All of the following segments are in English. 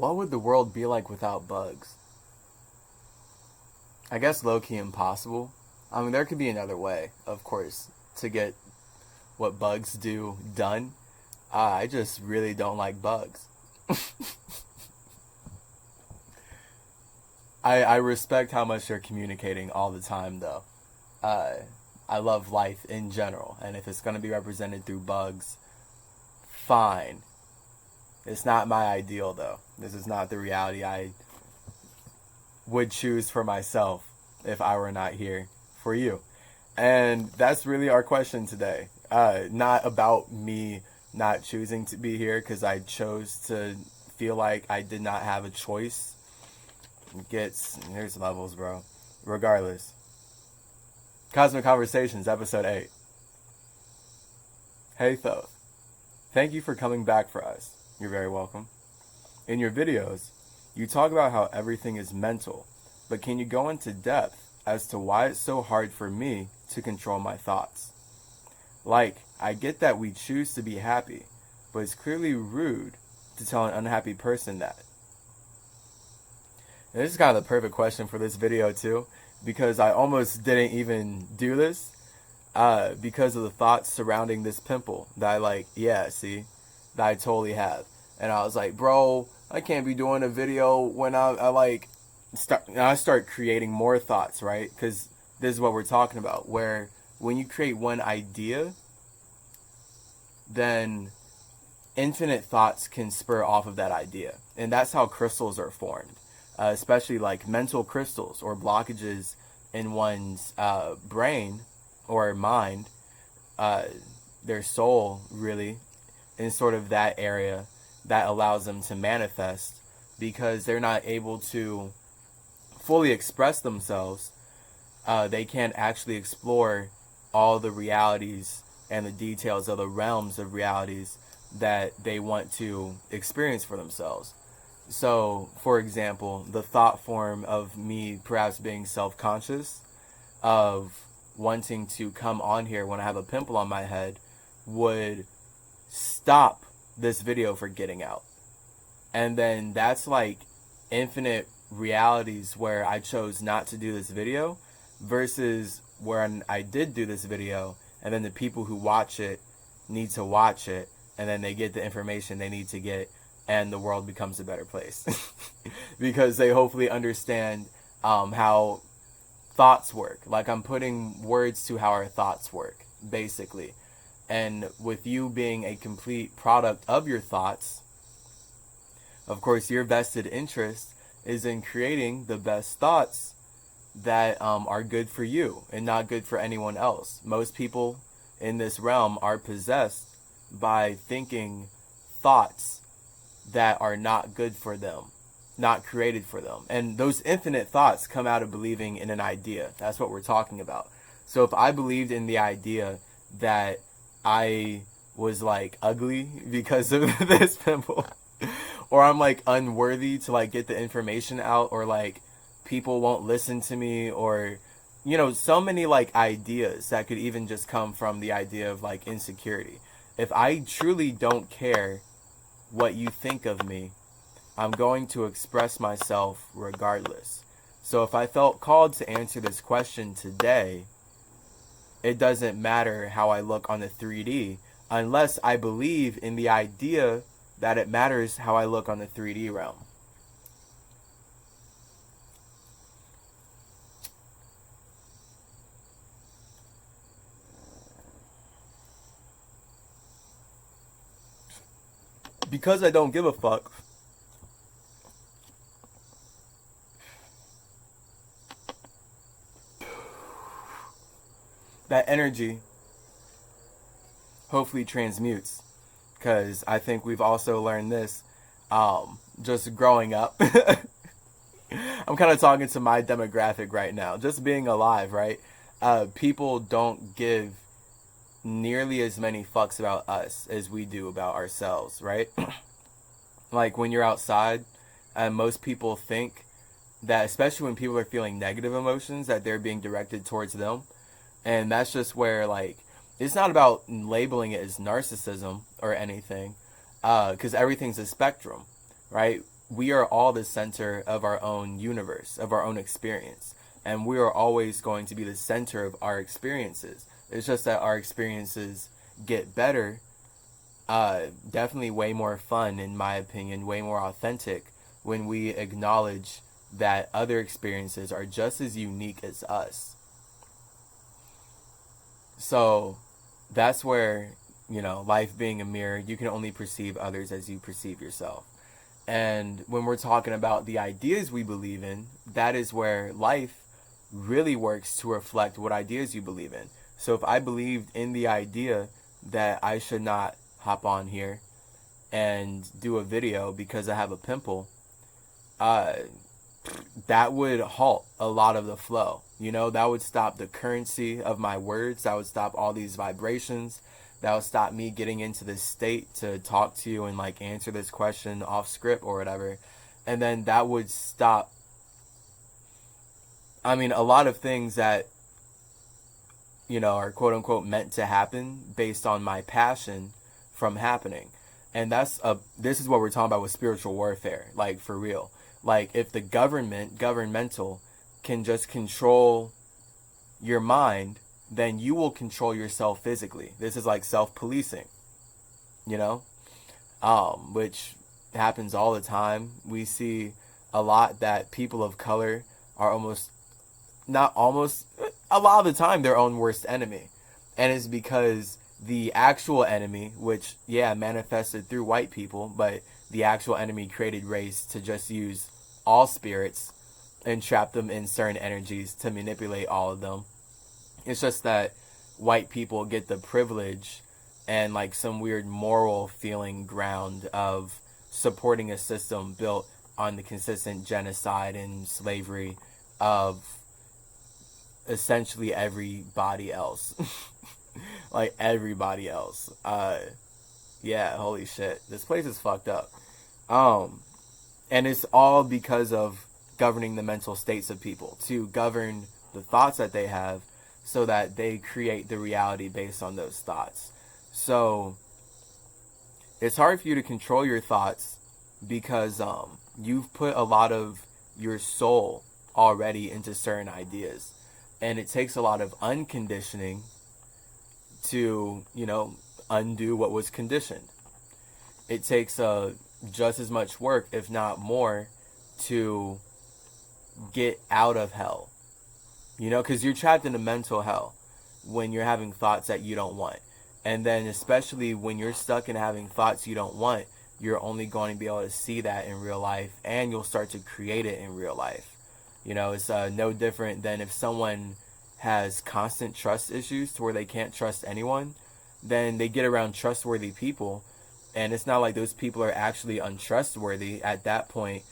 What would the world be like without bugs? I guess low-key impossible. I mean, there could be another way, of course, to get what bugs do done. I just really don't like bugs. I respect how much they're communicating all the time, though. Uh, I love life in general, and if it's going to be represented through bugs, fine. It's not my ideal, though. This is not the reality I would choose for myself if I were not here for you. And that's really our question today. Not about me not choosing to be here because I chose to feel like I did not have a choice. Here's levels, bro. Regardless. Cosmic Conversations, episode 8. Hey, Thoth. Thank you for coming back for us. You're very welcome. In your videos, you talk about how everything is mental, but can you go into depth as to why it's so hard for me to control my thoughts? Like, I get that we choose to be happy, but it's clearly rude to tell an unhappy person that. And this is kind of the perfect question for this video too, because I almost didn't even do this because of the thoughts surrounding this pimple that that I totally have. And I was like, bro, I can't be doing a video when I start creating more thoughts, right? Because this is what we're talking about, where when you create one idea, then infinite thoughts can spur off of that idea. And that's how crystals are formed, especially like mental crystals or blockages in one's brain or mind, their soul really, in sort of that area that allows them to manifest because they're not able to fully express themselves. They can't actually explore all the realities and the details of the realms of realities that they want to experience for themselves. So, for example, the thought form of me perhaps being self-conscious, of wanting to come on here when I have a pimple on my head, would stop this video for getting out. And then that's like infinite realities where I chose not to do this video versus where I did do this video, and then the people who watch it need to watch it, and then they get the information they need to get, and the world becomes a better place. Because they hopefully understand how thoughts work. Like, I'm putting words to how our thoughts work, basically. And with you being a complete product of your thoughts, of course, your vested interest is in creating the best thoughts that are good for you and not good for anyone else. Most people in this realm are possessed by thinking thoughts that are not good for them, not created for them. And those infinite thoughts come out of believing in an idea. That's what we're talking about. So if I believed in the idea that I was like ugly because of this pimple, or I'm like unworthy to like get the information out, or like people won't listen to me, or so many like ideas that could even just come from the idea of like insecurity. If I truly don't care what you think of me, I'm going to express myself regardless. So if I felt called to answer this question today, it doesn't matter how I look on the 3D unless I believe in the idea that it matters how I look on the 3D realm. Because I don't give a fuck, that energy hopefully transmutes. Because I think we've also learned this just growing up. I'm kind of talking to my demographic right now. Just being alive, right? People don't give nearly as many fucks about us as we do about ourselves, right? Like when you're outside, most people think that, especially when people are feeling negative emotions, that they're being directed towards them. And that's just where, like, it's not about labeling it as narcissism or anything, because everything's a spectrum, right? we are all the center of our own universe, of our own experience. And we are always going to be the center of our experiences. It's just that our experiences get better, definitely way more fun, in my opinion, way more authentic when we acknowledge that other experiences are just as unique as us. So that's where, life being a mirror, you can only perceive others as you perceive yourself. And when we're talking about the ideas we believe in, that is where life really works to reflect what ideas you believe in. So if I believed in the idea that I should not hop on here and do a video because I have a pimple, uh, that would halt a lot of the flow. That would stop the currency of my words. That would stop all these vibrations. That would stop me getting into this state to talk to you and like answer this question off script or whatever. And then that would stop, a lot of things that, are quote unquote meant to happen based on my passion from happening. And this is what we're talking about with spiritual warfare, like for real. Like if the governmental can just control your mind, then you will control yourself physically. This is like self-policing, you know, which happens all the time. We see a lot that people of color are a lot of the time their own worst enemy. And it's because the actual enemy, which, manifested through white people, but the actual enemy created race to just use all spirits and trap them in certain energies to manipulate all of them. It's just that white people get the privilege and like some weird moral feeling ground of supporting a system built on the consistent genocide and slavery of essentially everybody else. Like everybody else. Holy shit. This place is fucked up. And it's all because of governing the mental states of people, to govern the thoughts that they have so that they create the reality based on those thoughts. So it's hard for you to control your thoughts because you've put a lot of your soul already into certain ideas. And it takes a lot of unconditioning to, undo what was conditioned. It takes just as much work, if not more, to get out of hell. Because you're trapped in a mental hell when you're having thoughts that you don't want. And then especially when you're stuck in having thoughts you don't want, you're only going to be able to see that in real life, and you'll start to create it in real life. It's no different than if someone has constant trust issues to where they can't trust anyone, then they get around trustworthy people. And it's not like those people are actually untrustworthy at that point,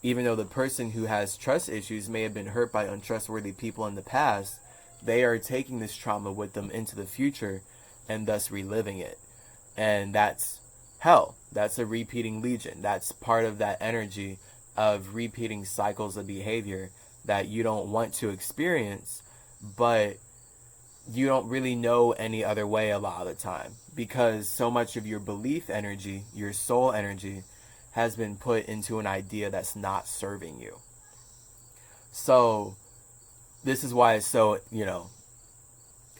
even though the person who has trust issues may have been hurt by untrustworthy people in the past. They are taking this trauma with them into the future and thus reliving it. And that's hell. That's a repeating legion. That's part of that energy of repeating cycles of behavior that you don't want to experience, but you don't really know any other way a lot of the time, because so much of your belief energy, your soul energy, has been put into an idea that's not serving you. So this is why it's so,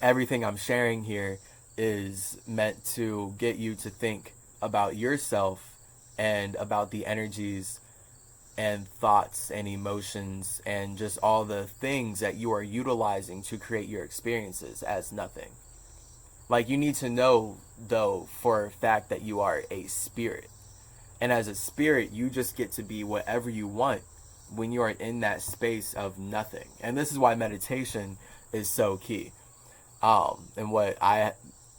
everything I'm sharing here is meant to get you to think about yourself and about the energies and thoughts and emotions and just all the things that you are utilizing to create your experiences as nothing. Like, you need to know, though, for a fact that you are a spirit. And as a spirit, you just get to be whatever you want when you are in that space of nothing. And this is why meditation is so key. And what I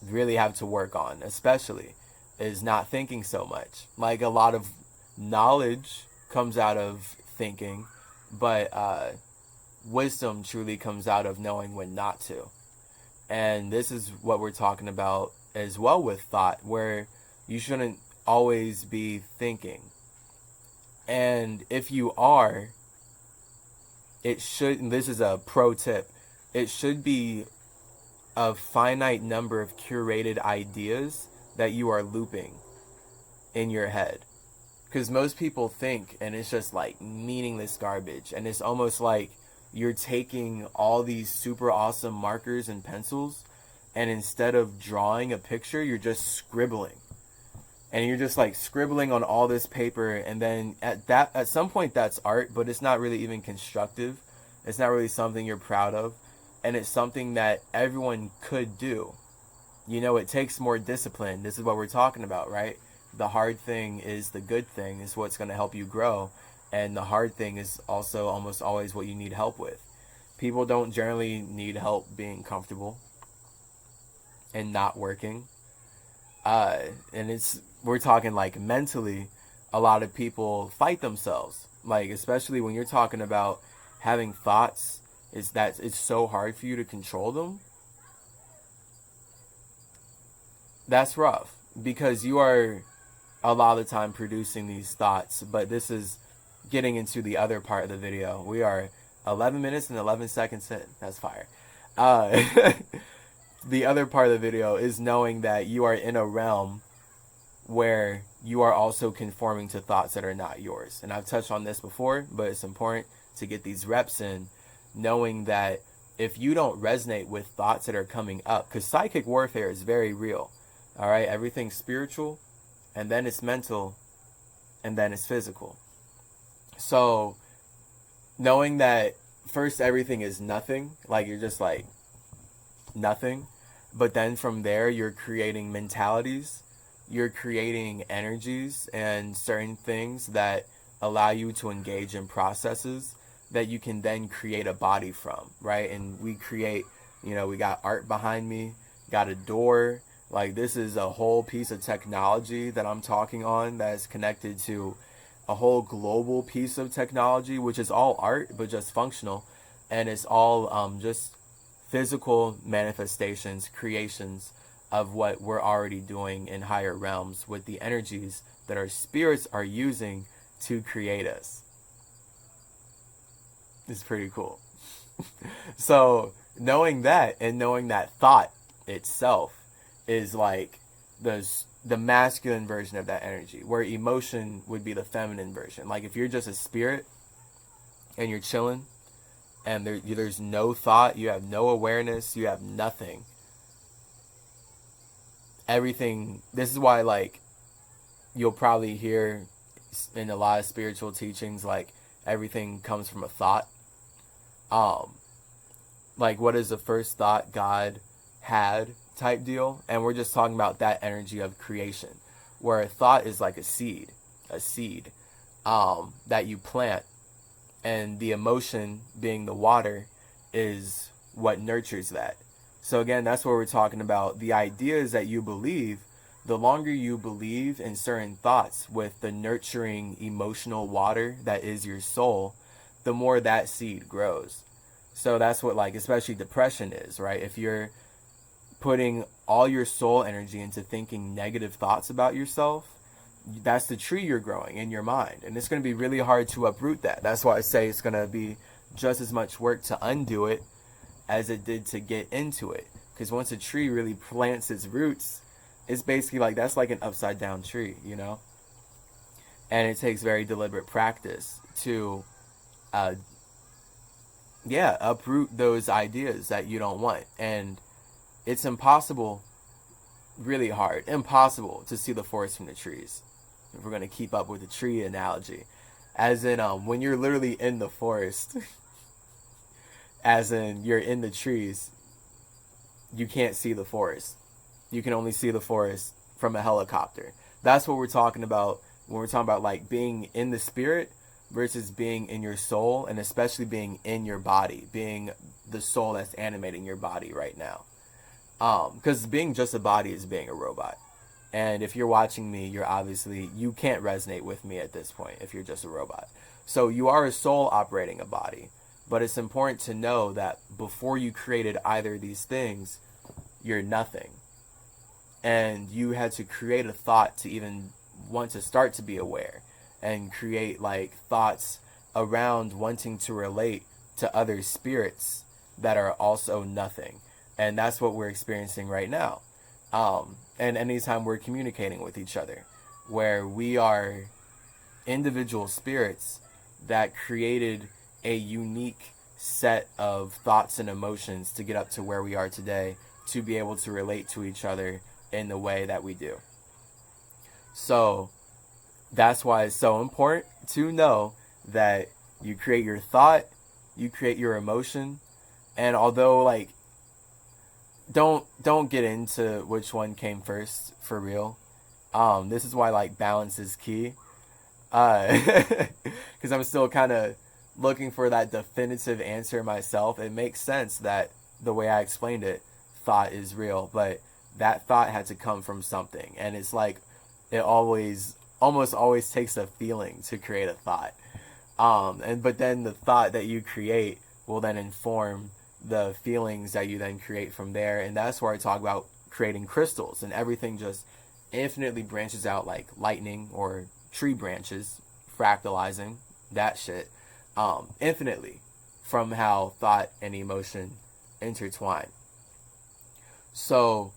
really have to work on, especially, is not thinking so much. Like, a lot of knowledge comes out of thinking, but wisdom truly comes out of knowing when not to. And this is what we're talking about as well with thought, where you shouldn't always be thinking. And if you are, it should, and this is a pro tip, it should be a finite number of curated ideas that you are looping in your head. Because most people think, and it's just like meaningless garbage. And it's almost like you're taking all these super awesome markers and pencils, and instead of drawing a picture, you're just scribbling. And you're just like scribbling on all this paper, and then at some point that's art, but it's not really even constructive. It's not really something you're proud of, and it's something that everyone could do. You know, it takes more discipline. This is what we're talking about, right? The hard thing is the good thing, is what's going to help you grow. And the hard thing is also almost always what you need help with. People don't generally need help being comfortable and not working. And we're talking like mentally, a lot of people fight themselves. Like, especially when you're talking about having thoughts, is that it's so hard for you to control them. That's rough, because you are a lot of the time producing these thoughts. But this is getting into the other part of the video. We are 11 minutes and 11 seconds in. That's fire. The other part of the video is knowing that you are in a realm where you are also conforming to thoughts that are not yours. And I've touched on this before, but it's important to get these reps in, knowing that if you don't resonate with thoughts that are coming up, because psychic warfare is very real. All right, everything's spiritual, and then it's mental, and then it's physical. So knowing that first everything is nothing, like you're just like nothing, but then from there you're creating mentalities, you're creating energies and certain things that allow you to engage in processes that you can then create a body from, right? And we create, we got art behind me, got a door. Like, this is a whole piece of technology that I'm talking on that is connected to a whole global piece of technology, which is all art, but just functional. And it's all just physical manifestations, creations of what we're already doing in higher realms with the energies that our spirits are using to create us. It's pretty cool. So knowing that, and knowing that thought itself is like the masculine version of that energy, where emotion would be the feminine version. Like, if you're just a spirit and you're chilling and there's no thought, you have no awareness, you have nothing. Everything, this is why, like, you'll probably hear in a lot of spiritual teachings, like, everything comes from a thought. Like, what is the first thought God had type deal? And we're just talking about that energy of creation, where a thought is like a seed that you plant, and the emotion, being the water, is what nurtures that. So again, that's what we're talking about. The ideas that you believe, the longer you believe in certain thoughts with the nurturing emotional water that is your soul, the more that seed grows. So that's what, like, especially depression is, right? If you're putting all your soul energy into thinking negative thoughts about yourself, that's the tree you're growing in your mind. And it's going to be really hard to uproot that. That's why I say it's going to be just as much work to undo it as it did to get into it. Because once a tree really plants its roots, it's basically like, that's like an upside down tree, And it takes very deliberate practice to uproot those ideas that you don't want. And it's impossible, really hard, impossible to see the forest from the trees, if we're going to keep up with the tree analogy. As in, when you're literally in the forest, as in you're in the trees, you can't see the forest. You can only see the forest from a helicopter. That's what we're talking about when we're talking about, like, being in the spirit versus being in your soul, and especially being in your body, being the soul that's animating your body right now. Because being just a body is being a robot. And if you're watching me, you can't resonate with me at this point if you're just a robot. So you are a soul operating a body. But it's important to know that before you created either of these things, you're nothing. And you had to create a thought to even want to start to be aware, and create, like, thoughts around wanting to relate to other spirits that are also nothing. And that's what we're experiencing right now. And anytime we're communicating with each other, where we are individual spirits that created a unique set of thoughts and emotions to get up to where we are today, to be able to relate to each other in the way that we do. So that's why it's so important to know that you create your thought, you create your emotion, and although like don't get into which one came first for real. This is why like balance is key. Because I'm still kind of looking for that definitive answer myself. It makes sense that the way I explained it, thought is real, but that thought had to come from something, and it's like it almost always takes a feeling to create a thought. But then the thought that you create will then inform the feelings that you then create from there, and that's where I talk about creating crystals, and everything just infinitely branches out like lightning or tree branches, fractalizing that shit, infinitely from how thought and emotion intertwine. So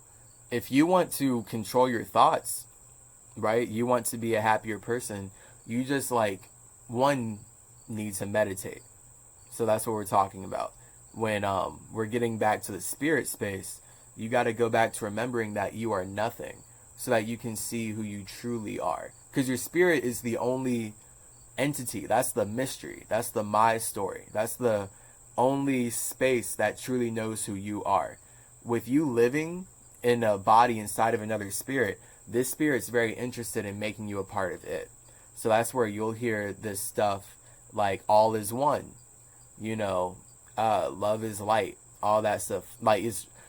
if you want to control your thoughts, right, you want to be a happier person, you just like one need to meditate. So that's what we're talking about. When we're getting back to the spirit space, you got to go back to remembering that you are nothing, so that you can see who you truly are. Because your spirit is the only entity. That's the mystery. That's the my story. That's the only space that truly knows who you are. With you living in a body inside of another spirit, this spirit's very interested in making you a part of it. So that's where you'll hear this stuff like all is one, love is light, all that stuff. Like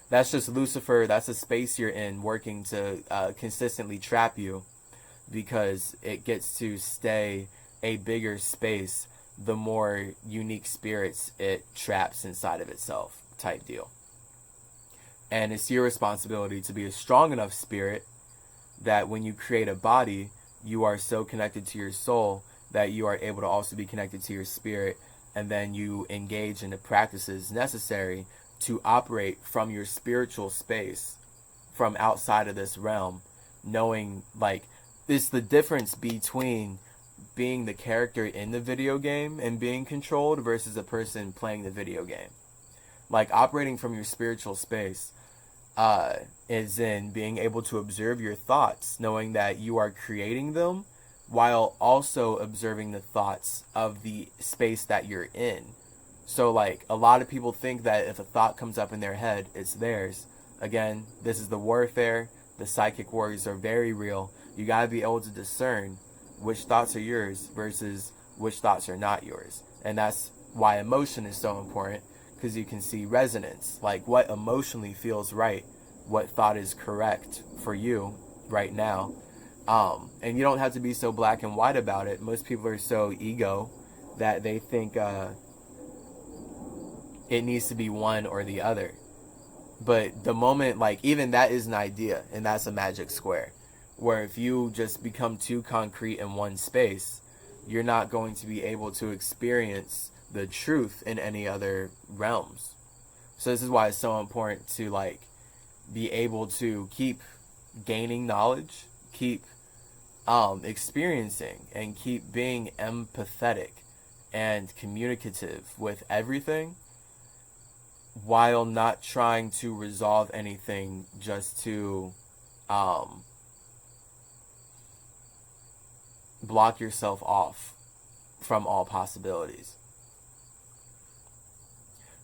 that's just Lucifer. That's a space you're in, working to consistently trap you, because it gets to stay a bigger space the more unique spirits it traps inside of itself, type deal. And it's your responsibility to be a strong enough spirit that when you create a body, you are so connected to your soul that you are able to also be connected to your spirit, and then you engage in the practices necessary to operate from your spiritual space, from outside of this realm, knowing like it's the difference between being the character in the video game and being controlled versus a person playing the video game. Like operating from your spiritual space is in being able to observe your thoughts, knowing that you are creating them while also observing the thoughts of the space that you're in. So like a lot of people think that if a thought comes up in their head, it's theirs. Again, this is the warfare. The psychic warriors are very real. You got to be able to discern which thoughts are yours versus which thoughts are not yours. And that's why emotion is so important, because you can see resonance, like what emotionally feels right, what thought is correct for you right now. And you don't have to be so black and white about it. Most people are so ego that they think it needs to be one or the other. But the moment, like, even that is an idea, and that's a magic square, where if you just become too concrete in one space, you're not going to be able to experience the truth in any other realms. So this is why it's so important to like be able to keep gaining knowledge, keep experiencing, and keep being empathetic and communicative with everything, while not trying to resolve anything just to block yourself off from all possibilities.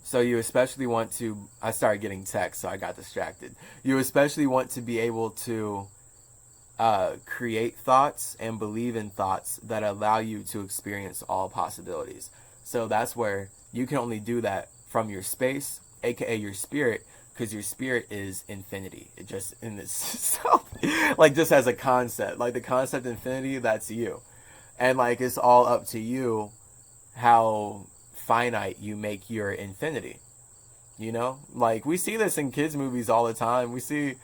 So you especially want to, I started getting text, so I got distracted. You especially want to be able to create thoughts and believe in thoughts that allow you to experience all possibilities. So that's where you can only do that from your space, aka your spirit, because your spirit is infinity. It just in itself, like just as a concept, like the concept infinity, that's you. And like it's all up to you how finite you make your infinity. Like we see this in kids movies all the time. We see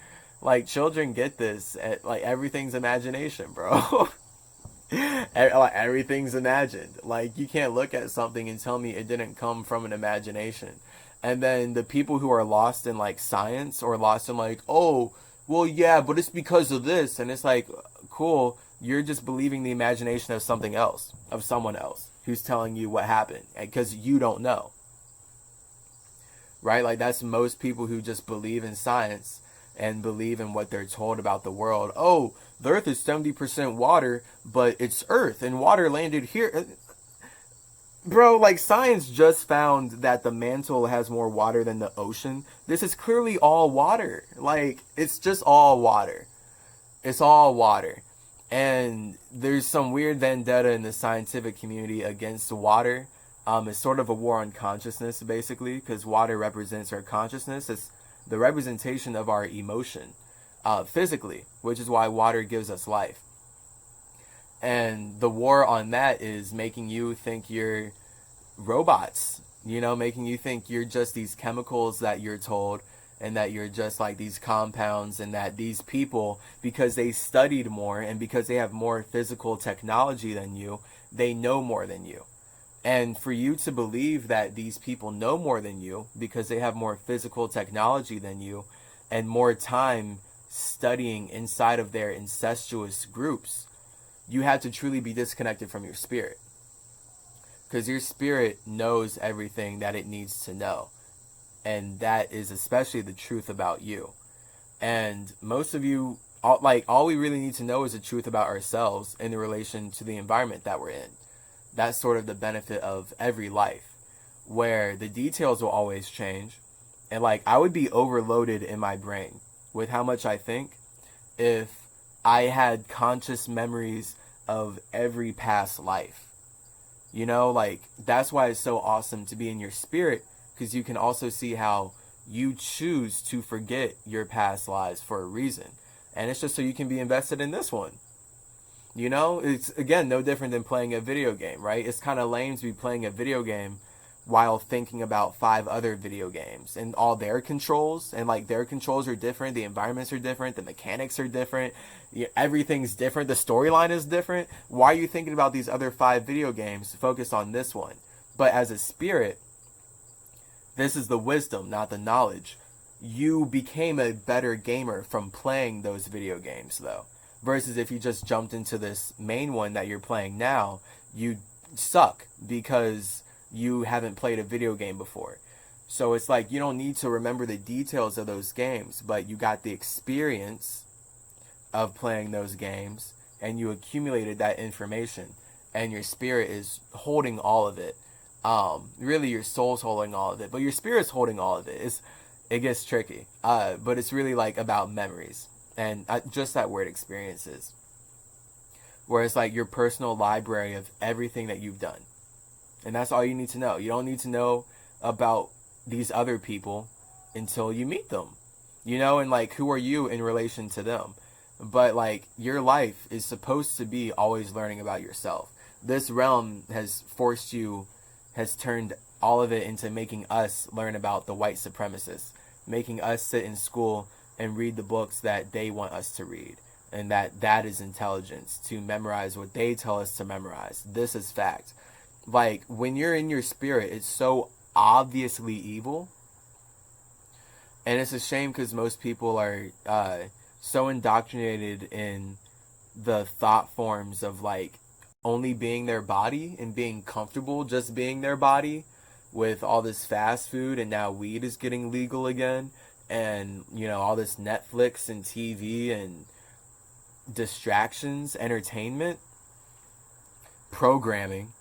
like children get this at, like everything's imagination, bro. Like everything's imagined. Like you can't look at something and tell me it didn't come from an imagination. And then the people who are lost in like science or lost in like, oh well yeah, but it's because of this, and it's like, cool, You're just believing the imagination of something else, of someone else who's telling you what happened, because you don't know. Right? Like, that's most people who just believe in science and believe in what they're told about the world. Oh, the earth is 70% water, but it's earth and water landed here. Bro, like, science just found that the mantle has more water than the ocean. This is clearly all water. Like, it's just all water. It's all water. And there's some weird vendetta in the scientific community against water. It's sort of a war on consciousness, basically, because water represents our consciousness. It's the representation of our emotion, physically, which is why water gives us life. And the war on that is making you think you're robots, making you think you're just these chemicals that you're told, and that you're just like these compounds, and that these people, because they studied more and because they have more physical technology than you, they know more than you. And for you to believe that these people know more than you because they have more physical technology than you and more time studying inside of their incestuous groups, you have to truly be disconnected from your spirit. Because your spirit knows everything that it needs to know. And that is especially the truth about you. And most of you, all we really need to know is the truth about ourselves in relation to the environment that we're in. That's sort of the benefit of every life, where the details will always change. And like, I would be overloaded in my brain with how much I think if I had conscious memories of every past life. Like, that's why it's so awesome to be in your spirit, because you can also see how you choose to forget your past lives for a reason. And it's just so you can be invested in this one. It's, again, no different than playing a video game, right? It's kind of lame to be playing a video game while thinking about 5 other video games and all their controls. And like, their controls are different, the environments are different, the mechanics are different, everything's different, the storyline is different. Why are you thinking about these other 5 video games? Focus on this one. But as a spirit, this is the wisdom, not the knowledge. You became a better gamer from playing those video games, though. Versus if you just jumped into this main one that you're playing now, you suck because you haven't played a video game before. So it's like, you don't need to remember the details of those games, but you got the experience of playing those games, and you accumulated that information, and your spirit is holding all of it. Really, your soul's holding all of it, but your spirit's holding all of it. It gets tricky, but it's really like about memories. And just that word, experiences, where it's like your personal library of everything that you've done. And that's all you need to know. You don't need to know about these other people until you meet them, and like, who are you in relation to them? But like, your life is supposed to be always learning about yourself. This realm has turned all of it into making us learn about the white supremacists, making us sit in school and read the books that they want us to read. And that is intelligence, to memorize what they tell us to memorize. This is fact. Like, when you're in your spirit, it's so obviously evil. And it's a shame because most people are so indoctrinated in the thought forms of like only being their body and being comfortable just being their body, with all this fast food, and now weed is getting legal again. And, all this Netflix and TV and distractions, entertainment, programming.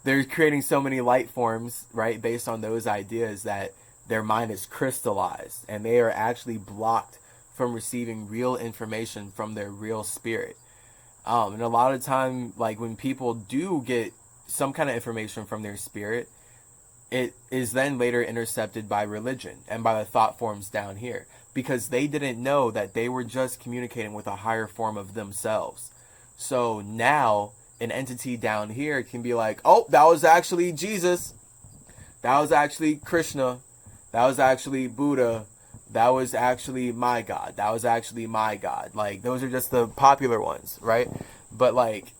They're creating so many light forms, right, based on those ideas, that their mind is crystallized and they are actually blocked from receiving real information from their real spirit. And a lot of time, like, when people do get some kind of information from their spirit, it is then later intercepted by religion and by the thought forms down here, because they didn't know that they were just communicating with a higher form of themselves. So now an entity down here can be like, oh, that was actually Jesus. That was actually Krishna. That was actually Buddha. That was actually my God. That was actually my God. Like, those are just the popular ones, right? But like,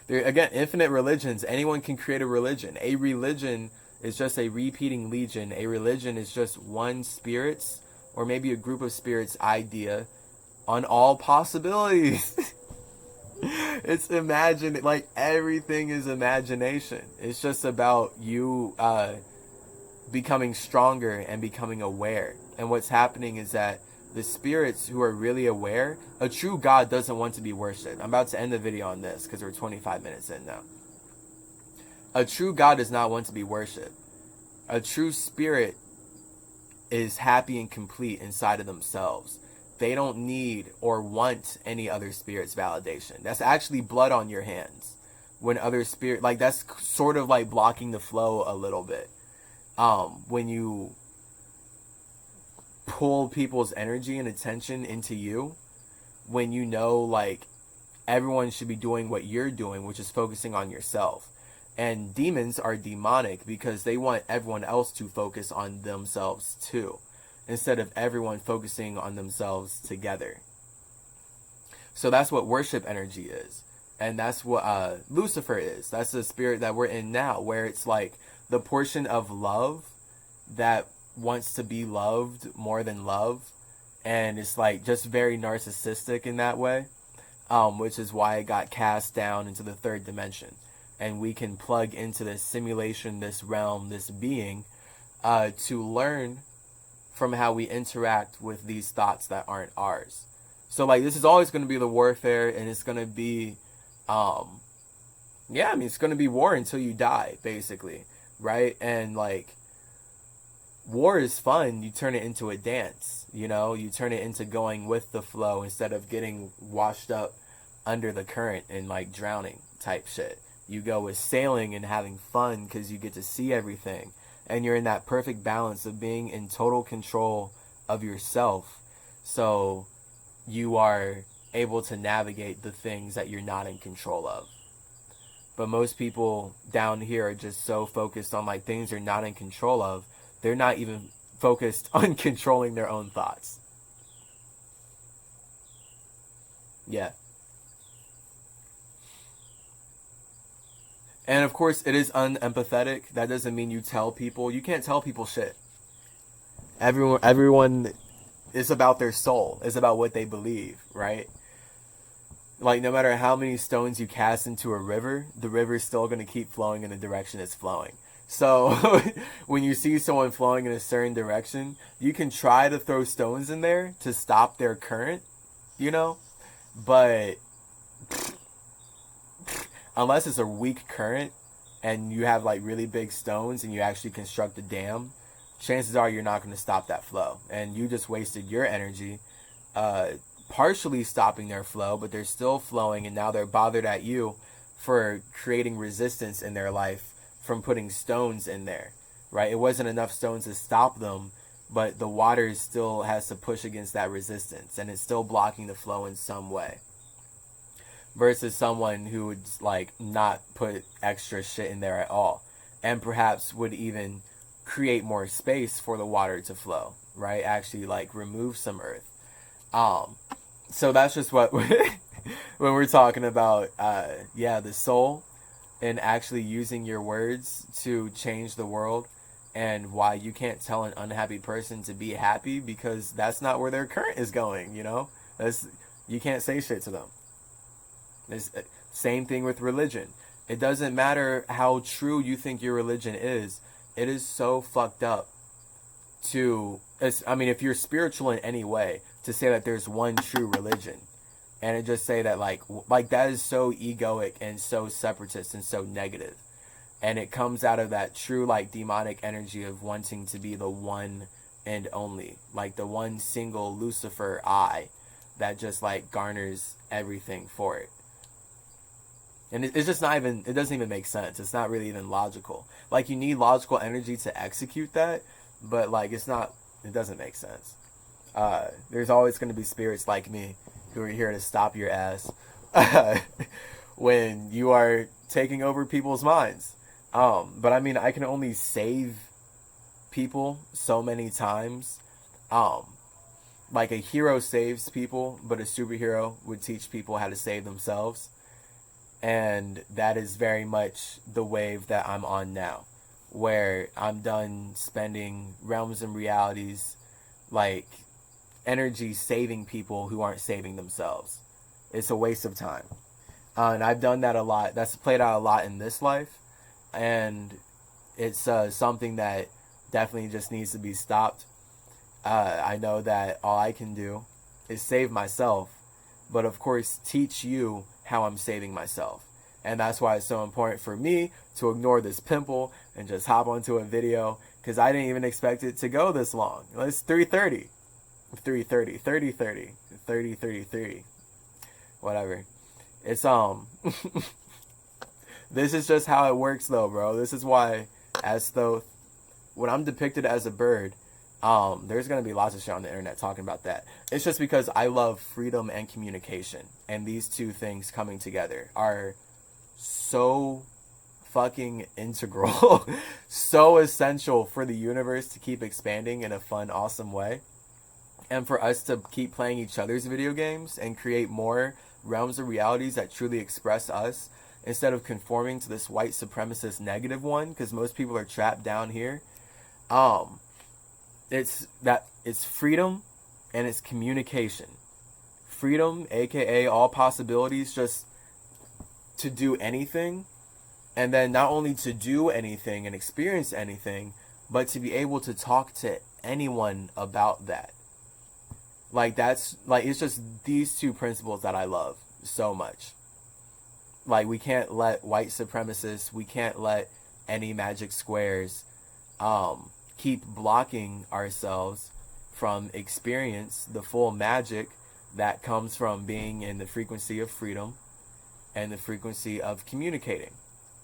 there, again, infinite religions. Anyone can create a religion. A religion is just a repeating legion. A religion is just one spirit's, or maybe a group of spirits' idea on all possibilities. It's imagine, like everything is imagination. It's just about you becoming stronger and becoming aware. And what's happening is that the spirits who are really aware, a true God doesn't want to be worshipped. I'm about to end the video on this because we're 25 minutes in now. A true God does not want to be worshipped. A true spirit is happy and complete inside of themselves. They don't need or want any other spirit's validation. That's actually blood on your hands. When other spirit, like that's sort of like blocking the flow a little bit. When you pull people's energy and attention into you, when you know like everyone should be doing what you're doing, which is focusing on yourself. And demons are demonic because they want everyone else to focus on themselves too, instead of everyone focusing on themselves together. So that's what worship energy is. And that's what Lucifer is. That's the spirit that we're in now, where it's like the portion of love that wants to be loved more than love. And it's like just very narcissistic in that way, which is why it got cast down into the third dimension. And we can plug into this simulation, this realm, this being, to learn from how we interact with these thoughts that aren't ours. So like this is always going to be the warfare, and it's going to be it's going to be war until you die, basically, right? And like war is fun. You turn it into a dance, you turn it into going with the flow instead of getting washed up under the current and like drowning type shit. You go with sailing and having fun because you get to see everything. And you're in that perfect balance of being in total control of yourself. So you are able to navigate the things that you're not in control of. But most people down here are just so focused on like things they're not in control of. They're not even focused on controlling their own thoughts. Yeah. And of course, it is unempathetic. That doesn't mean you tell people. You can't tell people shit. Everyone is about their soul. It's about what they believe, right? Like, no matter how many stones you cast into a river, the river is still going to keep flowing in the direction it's flowing. So, when you see someone flowing in a certain direction, you can try to throw stones in there to stop their current, But unless it's a weak current and you have like really big stones and you actually construct a dam, chances are you're not going to stop that flow. And you just wasted your energy partially stopping their flow, but they're still flowing, and now they're bothered at you for creating resistance in their life from putting stones in there, right? It wasn't enough stones to stop them, but the water still has to push against that resistance, and it's still blocking the flow in some way. Versus someone who would like not put extra shit in there at all, and perhaps would even create more space for the water to flow, right? Actually like remove some earth. So that's just what when we're talking about the soul and actually using your words to change the world, and why you can't tell an unhappy person to be happy because that's not where their current is going, you can't say shit to them. It's same thing with religion. It doesn't matter how true you think your religion is. It is so fucked up if you're spiritual in any way, to say that there's one true religion, and it just say that like that is so egoic and so separatist and so negative. And it comes out of that true like demonic energy of wanting to be the one and only, like the one single Lucifer I that just like garners everything for it. And it's just not even, it doesn't even make sense. It's not really even logical. Like, you need logical energy to execute that, but like it doesn't make sense. There's always going to be spirits like me who are here to stop your ass when you are taking over people's minds. But I mean, I can only save people so many times. Like a hero saves people, but a superhero would teach people how to save themselves. And that is very much the wave that I'm on now, where I'm done spending realms and realities like energy saving people who aren't saving themselves. It's a waste of time. And I've done that a lot. That's played out a lot in this life. And it's something that definitely just needs to be stopped. I know that all I can do is save myself, but of course teach you how I'm saving myself. And that's why it's so important for me to ignore this pimple and just hop onto a video, because I didn't even expect it to go this long. It's 3:30. 3:30, 30, 30, 30, 33, whatever. It's this is just how it works though, bro. This is why, as though, when I'm depicted as a bird, there's gonna be lots of shit on the internet talking about that. It's just because I love freedom and communication, and these two things coming together are so fucking integral, so essential for the universe to keep expanding in a fun, awesome way, and for us to keep playing each other's video games and create more realms of realities that truly express us, instead of conforming to this white supremacist negative one, because most people are trapped down here. It's freedom and it's communication. Freedom, aka all possibilities, just to do anything, and then not only to do anything and experience anything, but to be able to talk to anyone about that. Like, that's like, it's just these two principles that I love so much. Like, we can't let white supremacists, we can't let any magic squares keep blocking ourselves from experience the full magic that comes from being in the frequency of freedom and the frequency of communicating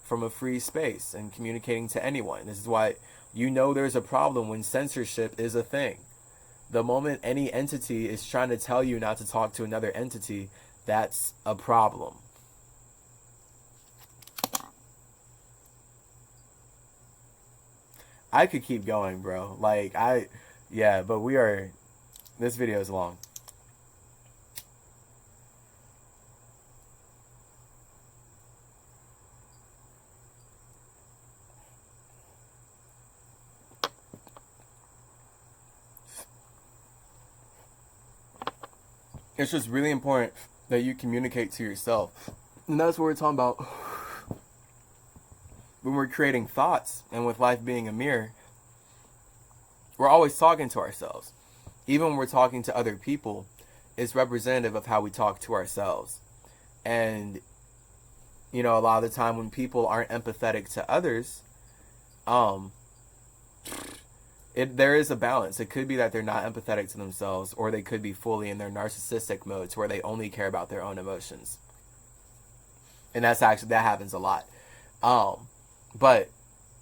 from a free space and communicating to anyone. This is why there's a problem when censorship is a thing. The moment any entity is trying to tell you not to talk to another entity, that's a problem. I could keep going, bro. But this video is long. It's just really important that you communicate to yourself. And that's what we're talking about when we're creating thoughts, and with life being a mirror. We're always talking to ourselves. Even when we're talking to other people, it's representative of how we talk to ourselves. And, a lot of the time when people aren't empathetic to others, there is a balance. It could be that they're not empathetic to themselves, or they could be fully in their narcissistic modes where they only care about their own emotions. And that happens a lot. But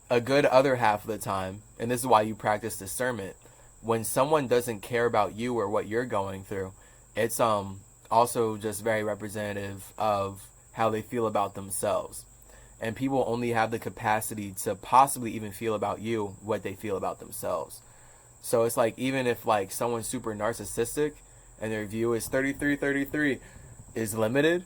a good other half of the time, and this is why you practice discernment, when someone doesn't care about you or what you're going through, it's also just very representative of how they feel about themselves. And people only have the capacity to possibly even feel about you what they feel about themselves. So it's like, even if like someone's super narcissistic and their view is 33 is limited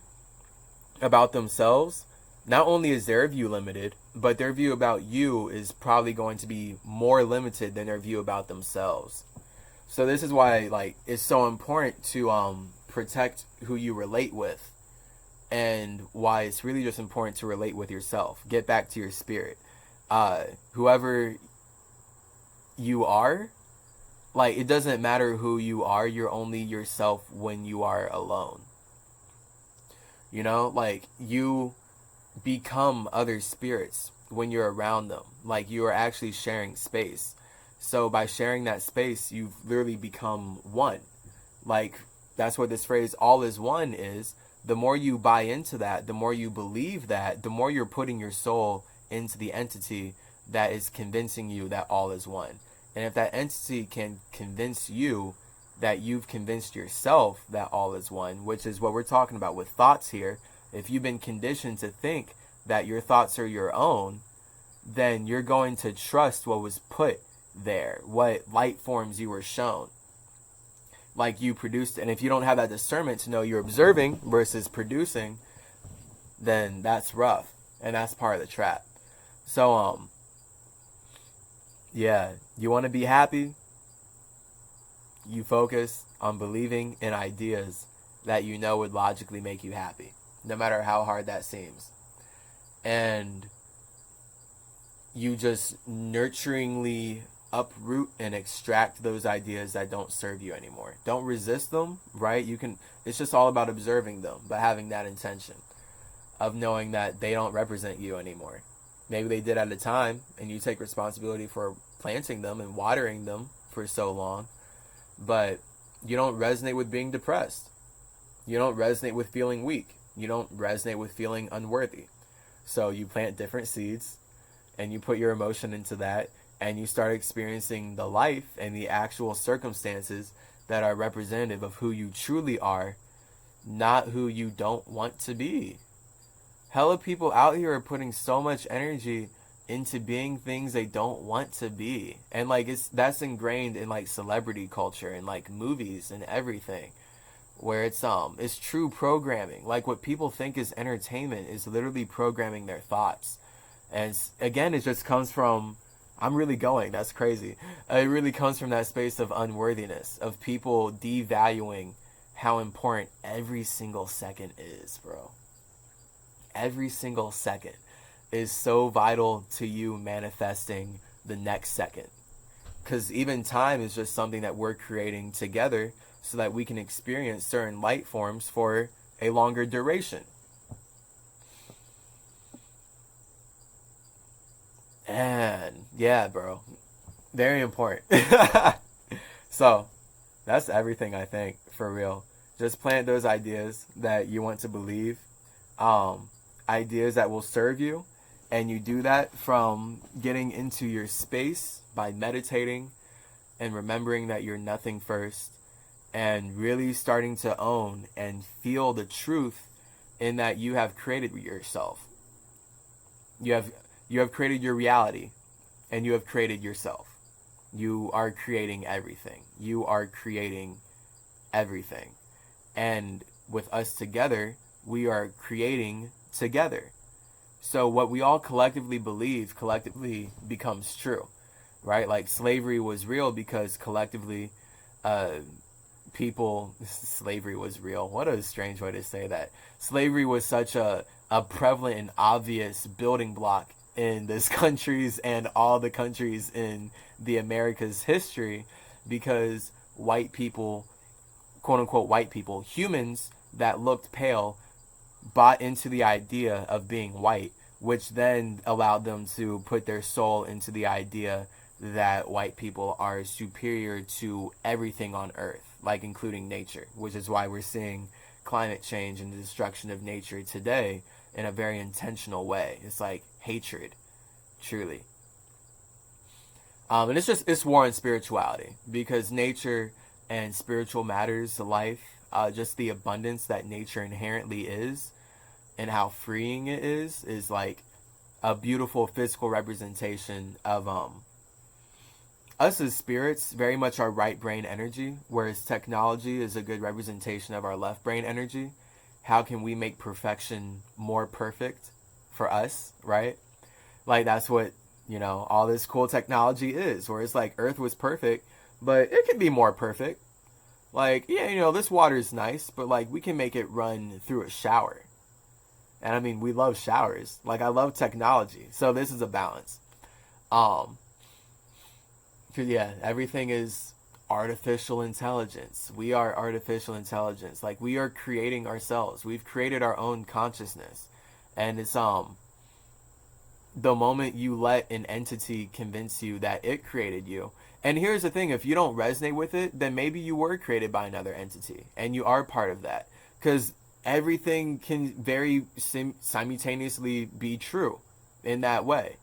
about themselves, not only is their view limited, but their view about you is probably going to be more limited than their view about themselves. So this is why it's so important to protect who you relate with, and why it's really just important to relate with yourself. Get back to your spirit. Whoever you are, it doesn't matter who you are, you're only yourself when you are alone. You become other spirits when you're around them. You are actually sharing space. So by sharing that space, you've literally become one. That's what this phrase, all is one, is. The more you buy into that, the more you believe that, the more you're putting your soul into the entity that is convincing you that all is one. And if that entity can convince you that you've convinced yourself that all is one, which is what we're talking about with thoughts here, if you've been conditioned to think that your thoughts are your own, then you're going to trust what was put there, what light forms you were shown. You produced, and if you don't have that discernment to know you're observing versus producing, then that's rough, and that's part of the trap. So, you want to be happy? You focus on believing in ideas that you know would logically make you happy, no matter how hard that seems. And you just nurturingly uproot and extract those ideas that don't serve you anymore. Don't resist them, right? It's just all about observing them, but having that intention of knowing that they don't represent you anymore. Maybe they did at a time, and you take responsibility for planting them and watering them for so long, but you don't resonate with being depressed. You don't resonate with feeling weak. You don't resonate with feeling unworthy. So you plant different seeds and you put your emotion into that, and you start experiencing the life and the actual circumstances that are representative of who you truly are, not who you don't want to be. Hella people out here are putting so much energy into being things they don't want to be. And like that's ingrained in like celebrity culture and like movies and everything. Where it's true programming. Like what people think is entertainment is literally programming their thoughts. And again, it just comes from, I'm really going, that's crazy. It really comes from that space of unworthiness, of people devaluing how important every single second is, bro. Every single second is so vital to you manifesting the next second. Because even time is just something that we're creating together so that we can experience certain light forms for a longer duration. And yeah, bro, very important. So that's everything, I think, for real. Just plant those ideas that you want to believe, ideas that will serve you, and you do that from getting into your space by meditating and remembering that you're nothing first, and really starting to own and feel the truth in that you have created yourself. You have created your reality, and you have created yourself. You are creating everything. You are creating everything. And with us together, we are creating together. So what we all collectively believe collectively becomes true, right? Like slavery was real because collectively slavery was real. What a strange way to say that. Slavery was such a prevalent and obvious building block in this country's and all the countries in the America's history, because white people, quote unquote white people, humans that looked pale, bought into the idea of being white, which then allowed them to put their soul into the idea that white people are superior to everything on earth, like including nature, which is why we're seeing climate change and the destruction of nature today in a very intentional way. It's like hatred, truly. And it's war on spirituality, because nature and spiritual matters to life, just the abundance that nature inherently is and how freeing it is like a beautiful physical representation of us as spirits, very much our right brain energy, whereas technology is a good representation of our left brain energy. How can we make perfection more perfect for us, right? Like that's what, all this cool technology is, where it's like Earth was perfect, but it can be more perfect. Like, yeah, this water is nice, but like we can make it run through a shower. And I mean, we love showers. Like I love technology. So this is a balance. Yeah, everything is artificial intelligence. We are artificial intelligence. Like we are creating ourselves. We've created our own consciousness. And it's the moment you let an entity convince you that it created you. And here's the thing, if you don't resonate with it, then maybe you were created by another entity and you are part of that. Because everything can very simultaneously be true in that way.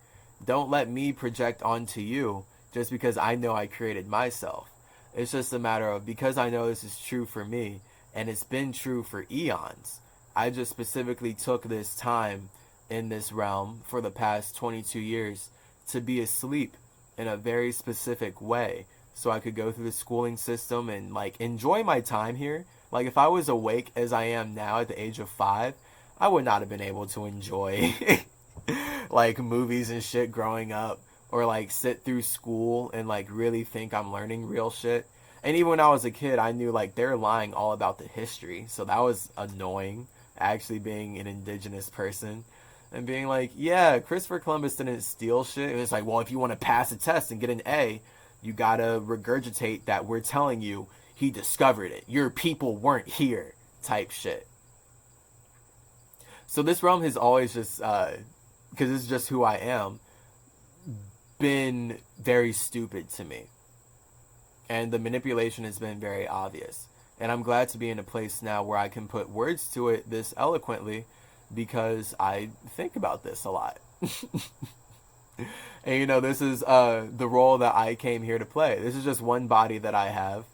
Don't let me project onto you just because I know I created myself. It's just a matter of, because I know this is true for me and it's been true for eons, I just specifically took this time in this realm for the past 22 years to be asleep in a very specific way so I could go through the schooling system and like enjoy my time here. Like if I was awake as I am now at the age of 5, I would not have been able to enjoy like movies and shit growing up, or like sit through school and like really think I'm learning real shit. And even when I was a kid, I knew like they're lying all about the history. So that was annoying, actually being an indigenous person and being like, yeah, Christopher Columbus didn't steal shit. It was like, well, if you want to pass a test and get an A, you gotta regurgitate that we're telling you he discovered it. Your people weren't here, type shit. So this realm has always just, because it's just who I am, been very stupid to me. And the manipulation has been very obvious. And I'm glad to be in a place now where I can put words to it this eloquently because I think about this a lot. And you know, this is the role that I came here to play. This is just one body that I have,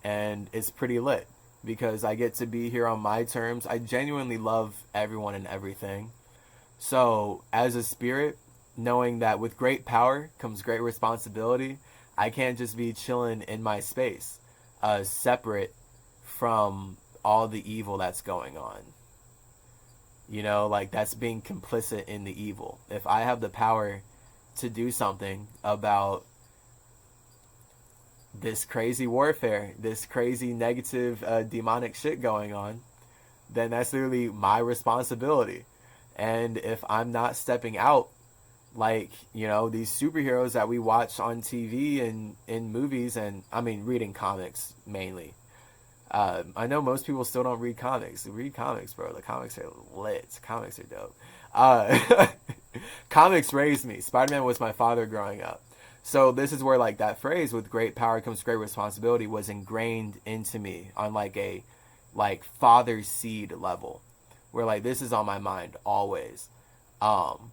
and it's pretty lit because I get to be here on my terms. I genuinely love everyone and everything. So, as a spirit, knowing that with great power comes great responsibility, I can't just be chilling in my space, separate from all the evil that's going on. You know, like that's being complicit in the evil. If I have the power to do something about this crazy warfare, this crazy negative demonic shit going on, then that's literally my responsibility. And if I'm not stepping out, like, you know, these superheroes that we watch on TV and in movies, and I mean reading comics mainly. I know most people still don't read comics. Read comics, bro. The comics are lit. Comics are dope. Comics raised me. Spider-Man was my father growing up. So this is where like that phrase, with great power comes great responsibility, was ingrained into me on like a like father seed level, where like this is on my mind always. And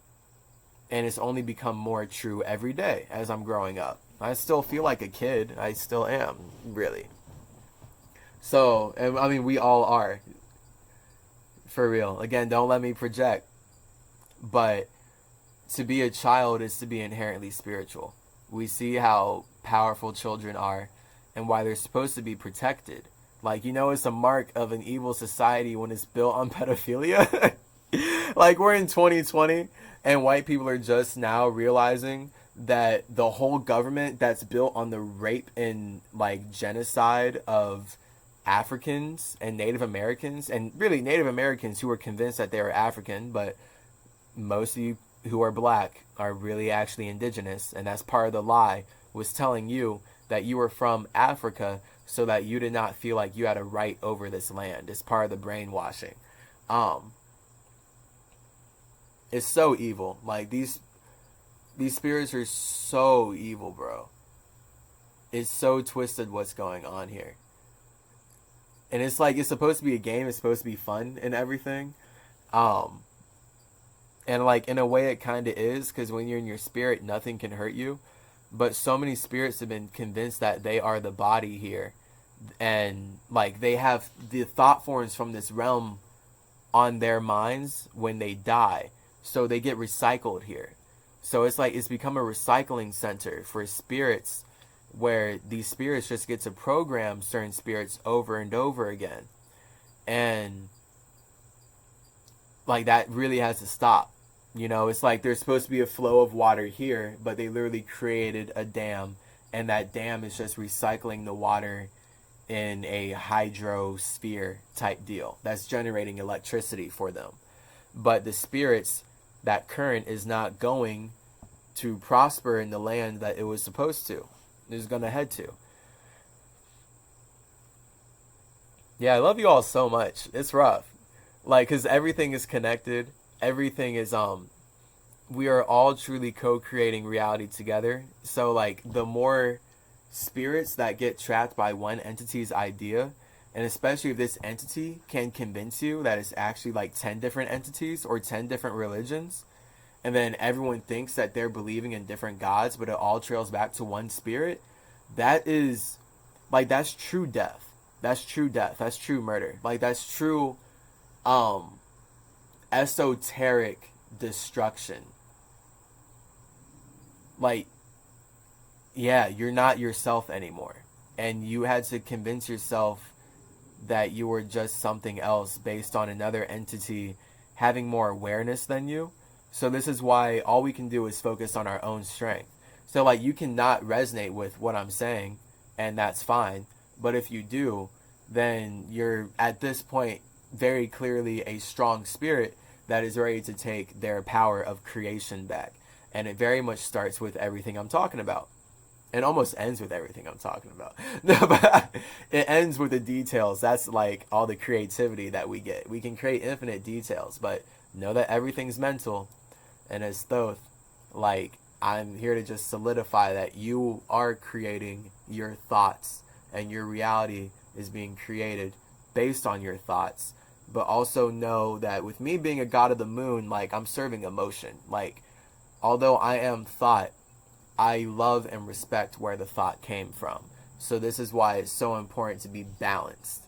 it's only become more true every day as I'm growing up. I still feel like a kid. I still am, really. So, I mean, we all are. For real. Again, don't let me project. But to be a child is to be inherently spiritual. We see how powerful children are and why they're supposed to be protected. Like, you know, it's a mark of an evil society when it's built on pedophilia. Like, we're in 2020 and white people are just now realizing that the whole government that's built on the rape and like genocide of Africans and Native Americans, and really Native Americans who are convinced that they are African, but most of you who are black are really actually indigenous, and that's part of the lie, was telling you that you were from Africa so that you did not feel like you had a right over this land. It's part of the brainwashing. It's so evil. Like these spirits are so evil, bro. It's so twisted what's going on here. And it's like, it's supposed to be a game, it's supposed to be fun and everything. And like in a way it kind of is, because when you're in your spirit, nothing can hurt you. But so many spirits have been convinced that they are the body here. And like they have the thought forms from this realm on their minds when they die. So they get recycled here. So it's like it's become a recycling center for spirits, where these spirits just get to program certain spirits over and over again. And like that really has to stop. You know, it's like there's supposed to be a flow of water here, but they literally created a dam, and that dam is just recycling the water in a hydrosphere type deal that's generating electricity for them. But the spirits, that current is not going to prosper in the land that it was supposed to. Is going to head to. Yeah, I love you all so much. It's rough. Like, because everything is connected. Everything is, we are all truly co-creating reality together. So, like, the more spirits that get trapped by one entity's idea, and especially if this entity can convince you that it's actually like 10 different entities or 10 different religions, and then everyone thinks that they're believing in different gods, but it all trails back to one spirit, that is, like, that's true death. That's true death. That's true murder. Like, that's true, esoteric destruction. Like, yeah, you're not yourself anymore. And you had to convince yourself that you were just something else based on another entity having more awareness than you. So this is why all we can do is focus on our own strength. So like you cannot resonate with what I'm saying, and that's fine. But if you do, then you're at this point very clearly a strong spirit that is ready to take their power of creation back. And it very much starts with everything I'm talking about. It almost ends with everything I'm talking about. No, but it ends with the details. That's like all the creativity that we get. We can create infinite details, but know that everything's mental. And as Thoth, like, I'm here to just solidify that you are creating your thoughts, and your reality is being created based on your thoughts. But also know that with me being a god of the moon, like, I'm serving emotion. Like, although I am thought, I love and respect where the thought came from. So this is why it's so important to be balanced.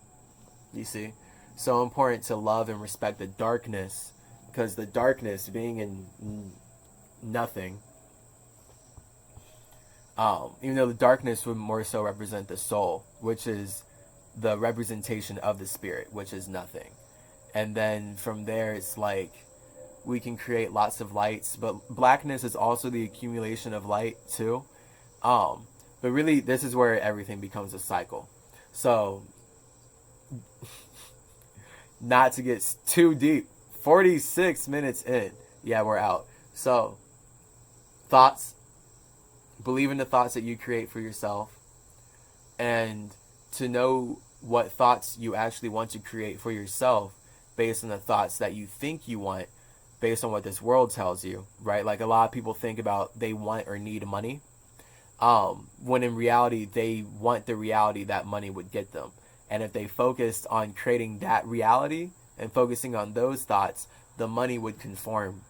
You see? So important to love and respect the darkness, because the darkness, being in nothing, even though the darkness would more so represent the soul, which is the representation of the spirit, which is nothing. And then from there, it's like we can create lots of lights, but blackness is also the accumulation of light too. But really, this is where everything becomes a cycle. So, not to get too deep, 46 minutes in, yeah, we're out. So, thoughts, believe in the thoughts that you create for yourself, and to know what thoughts you actually want to create for yourself based on the thoughts that you think you want, based on what this world tells you, right? Like, a lot of people think about they want or need money, when in reality they want the reality that money would get them. And if they focused on creating that reality and focusing on those thoughts, the money would conform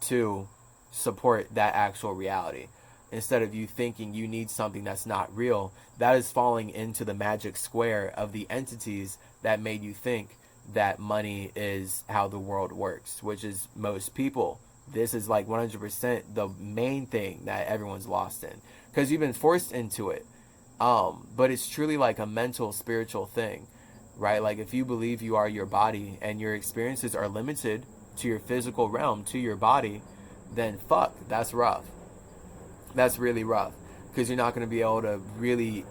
to support that actual reality. Instead of you thinking you need something that's not real, that is falling into the magic square of the entities that made you think that money is how the world works, which is most people. This is like 100% the main thing that everyone's lost in, because you've been forced into it. But it's truly like a mental, spiritual thing, right? Like, if you believe you are your body and your experiences are limited to your physical realm, to your body, then fuck, that's rough. That's really rough, because you're not going to be able to really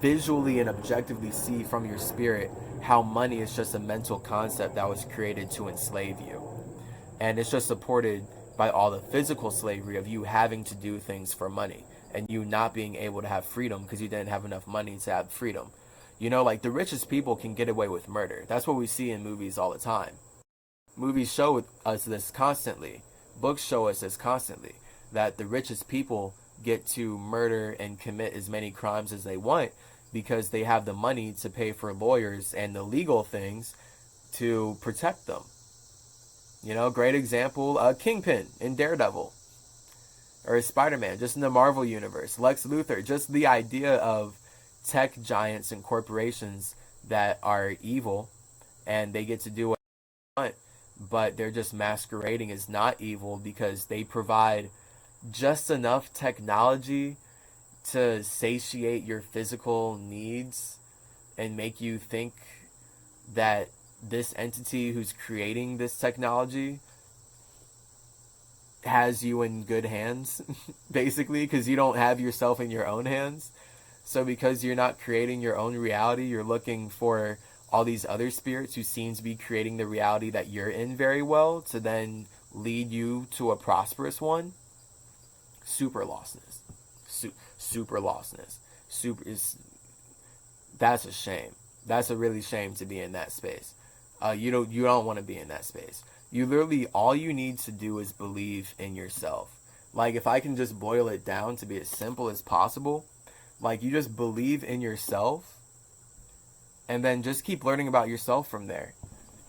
visually and objectively see from your spirit how money is just a mental concept that was created to enslave you. And it's just supported by all the physical slavery of you having to do things for money and you not being able to have freedom because you didn't have enough money to have freedom. You know, like, the richest people can get away with murder. That's what we see in movies all the time. Movies show us this constantly. Books show us this constantly, that the richest people get to murder and commit as many crimes as they want because they have the money to pay for lawyers and the legal things to protect them. You know, great example, Kingpin in Daredevil, or Spider-Man, just in the Marvel universe, Lex Luthor, just the idea of tech giants and corporations that are evil and they get to do what they want, but they're just masquerading as not evil because they provide just enough technology to satiate your physical needs and make you think that this entity who's creating this technology has you in good hands, basically, because you don't have yourself in your own hands. So because you're not creating your own reality, you're looking for all these other spirits who seem to be creating the reality that you're in very well to then lead you to a prosperous one. Super lostness. Super lostness. That's a shame. That's a really shame to be in that space. You don't want to be in that space. You literally, all you need to do is believe in yourself. Like, if I can just boil it down to be as simple as possible, like, you just believe in yourself and then just keep learning about yourself from there,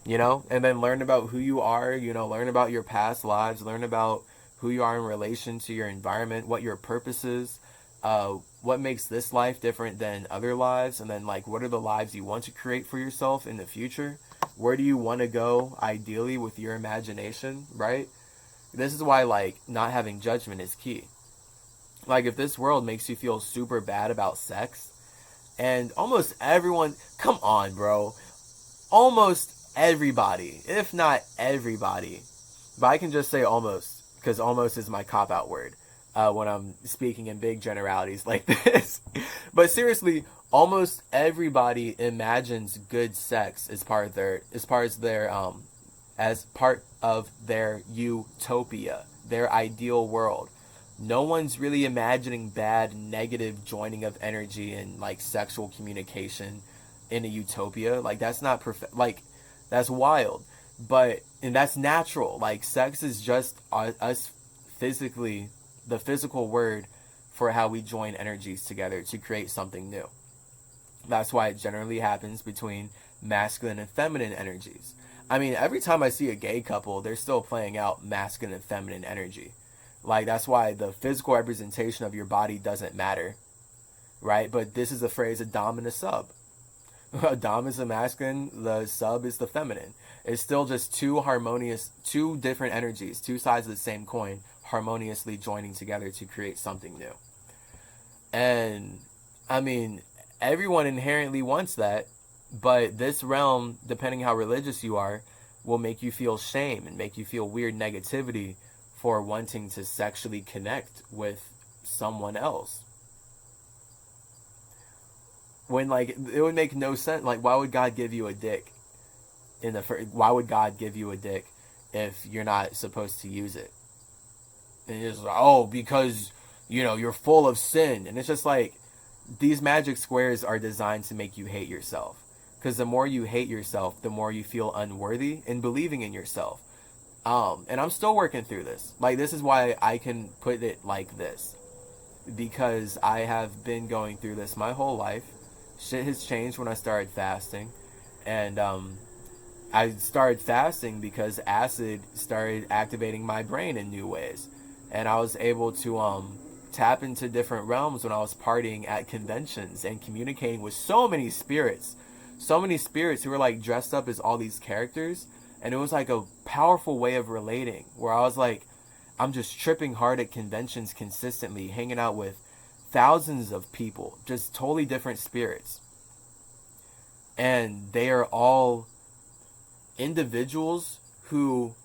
you know, and then learn about who you are, you know, learn about your past lives, learn about who you are in relation to your environment, what your purpose is, what makes this life different than other lives, and then, like, what are the lives you want to create for yourself in the future? Where do you want to go ideally with your imagination, right? This is why, like, not having judgment is key. Like, if this world makes you feel super bad about sex, and almost everyone, come on, bro, almost everybody, if not everybody, but I can just say almost, because almost is my cop-out word when I'm speaking in big generalities like this. But seriously, almost everybody imagines good sex as part of their as part of their utopia, their ideal world. No one's really imagining bad, negative joining of energy and like sexual communication in a utopia. Like that's not perfect. Like that's wild, but and that's natural. Like sex is just us physically, the physical word for how we join energies together to create something new. That's why it generally happens between masculine and feminine energies. I mean, every time I see a gay couple, they're still playing out masculine and feminine energy. Like, that's why the physical representation of your body doesn't matter, right? But this is the phrase a dom and a sub. A dom is the masculine, the sub is the feminine. It's still just two different energies, two sides of the same coin, harmoniously joining together to create something new. And, I mean, everyone inherently wants that, but this realm, depending how religious you are, will make you feel shame and make you feel weird negativity for wanting to sexually connect with someone else. When like it would make no sense. Like, why would God give you a dick why would God give you a dick if you're not supposed to use it? And it's like, oh, because you're full of sin. And it's just like, these magic squares are designed to make you hate yourself. Because the more you hate yourself, the more you feel unworthy in believing in yourself. And I'm still working through this. Like, this is why I can put it like this. Because I have been going through this my whole life. Shit has changed when I started fasting. And I started fasting because acid started activating my brain in new ways. And I was able to tap into different realms when I was partying at conventions and communicating with so many spirits. So many spirits who were like dressed up as all these characters. And it was like a powerful way of relating, where I was like, I'm just tripping hard at conventions consistently, hanging out with thousands of people, just totally different spirits. And they are all individuals who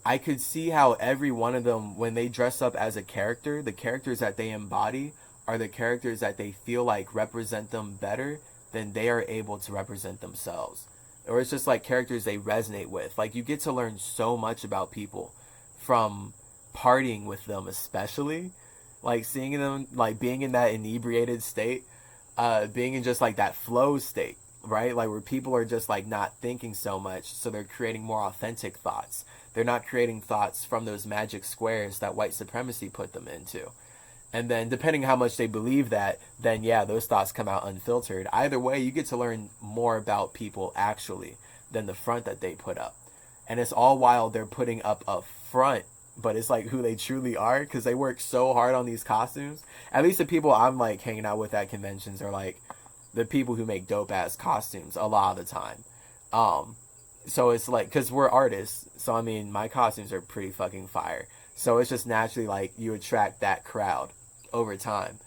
I could see how every one of them, when they dress up as a character, the characters that they embody are the characters that they feel like represent them better than they are able to represent themselves. Or it's just like characters they resonate with. Like, you get to learn so much about people from partying with them, especially like seeing them, like being in that inebriated state, being in just like that flow state, right? Like where people are just like not thinking so much, so they're creating more authentic thoughts. They're not creating thoughts from those magic squares that white supremacy put them into. And then depending how much they believe that, then yeah, those thoughts come out unfiltered. Either way, you get to learn more about people actually than the front that they put up. And it's all while they're putting up a front, but it's like who they truly are, because they work so hard on these costumes. At least the people I'm like hanging out with at conventions are like the people who make dope ass costumes a lot of the time. So it's like, because we're artists, so I mean my costumes are pretty fucking fire. So it's just naturally like you attract that crowd over time.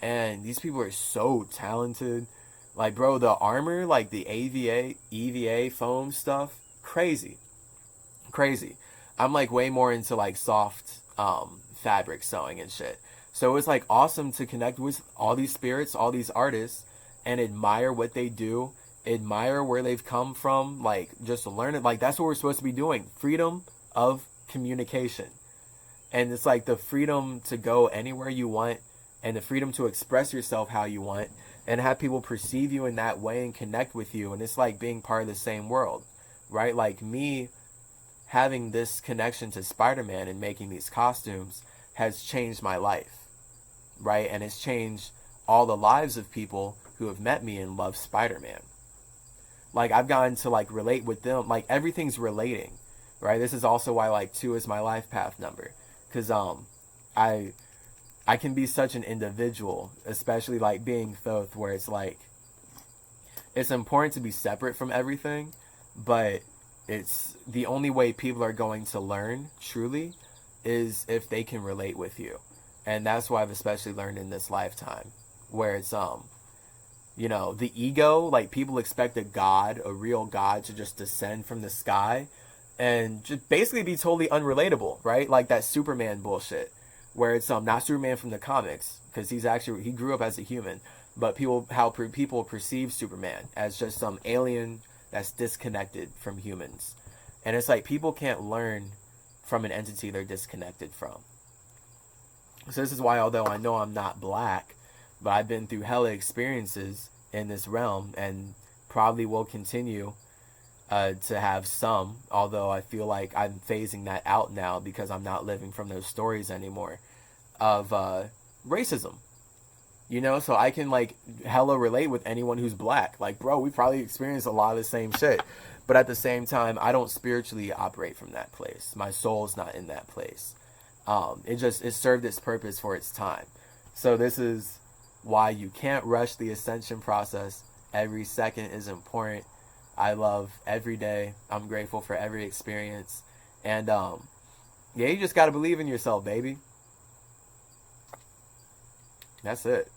And these people are so talented. Like, bro, the armor, like the EVA foam stuff, crazy. I'm like way more into like soft fabric sewing and shit. So it's like awesome to connect with all these spirits, all these artists, and admire what they do, admire where they've come from, like just learn it. Like, that's what we're supposed to be doing. Freedom of communication. And it's like the freedom to go anywhere you want, and the freedom to express yourself how you want, and have people perceive you in that way and connect with you. And it's like being part of the same world, right? Like me having this connection to Spider-Man and making these costumes has changed my life, right? And it's changed all the lives of people who have met me and love Spider-Man. Like, I've gotten to like relate with them. Like, everything's relating, right? This is also why like 2 is my life path number. Because I can be such an individual, especially like being Thoth, where it's like, it's important to be separate from everything, but it's the only way people are going to learn truly is if they can relate with you. And that's why I've especially learned in this lifetime, where it's the ego, like people expect a real god to just descend from the sky and just basically be totally unrelatable, right? Like that Superman bullshit, where it's not Superman from the comics, because he grew up as a human, but people perceive Superman as just some alien that's disconnected from humans. And it's like people can't learn from an entity they're disconnected from. So this is why, although I know I'm not black, but I've been through hella experiences in this realm and probably will continue to have some, although I feel like I'm phasing that out now because I'm not living from those stories anymore, of racism. You know, so I can like hella relate with anyone who's black. Like, bro, we probably experience a lot of the same shit. But at the same time, I don't spiritually operate from that place. My soul's not in that place. It served its purpose for its time. So this is why you can't rush the ascension process. Every second is important. I love every day. I'm grateful for every experience. And yeah, you just gotta believe in yourself, baby. That's it.